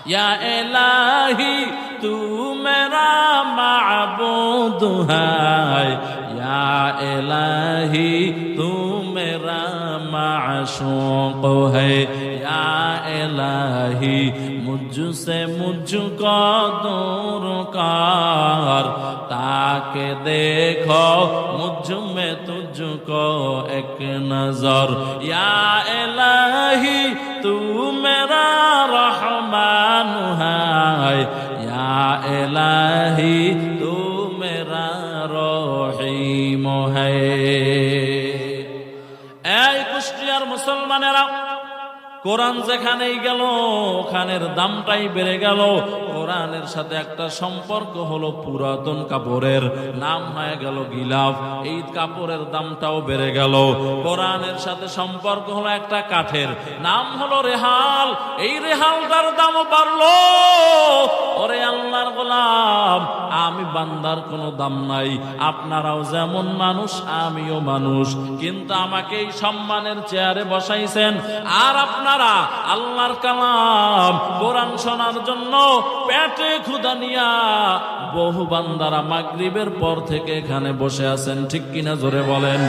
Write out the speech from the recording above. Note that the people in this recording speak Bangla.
या इलाही तू मेरा माबूद है, या इलाही तू मेरा माशूक है, या इलाही मुझसे मुझको दूर कर, ताकि देखो मुझ में तुझको एक नजर। या इलाही तू मेरा रहमान है, या इलाही तू मेरा रहीम है। এই কুষ্টিয়ার মুসলমানেরা, কোরআন যেখানেই গেল ওখানের দামটাই বেড়ে গেল। কোরআনের সাথে একটা সম্পর্ক হলো পুরাতন কাপড়ের, নাম হয়ে গেল গিলাফ, এই কাপড়ের দামটাও বেড়ে গেল। কোরআনের সাথে সম্পর্ক হলো একটা কাঠের, নাম হলো রেহাল, এই রেহালটার দামও বাড়লো। ওরে আল্লাহর গোলাম, আমি বান্দার কোনো দাম নাই, আপনারাও যেমন মানুষ আমিও মানুষ, কিন্তু আমাকে এই সম্মানের চেয়ারে বসাইছেন, আর আপনারা আল্লাহর কালাম কোরআন শোনার জন্য পেটে ক্ষুধা নিয়া বহু বান্দারা মাগরিবের পর থেকে এখানে বসে আছেন, ঠিক কিনা জোরে বলেন।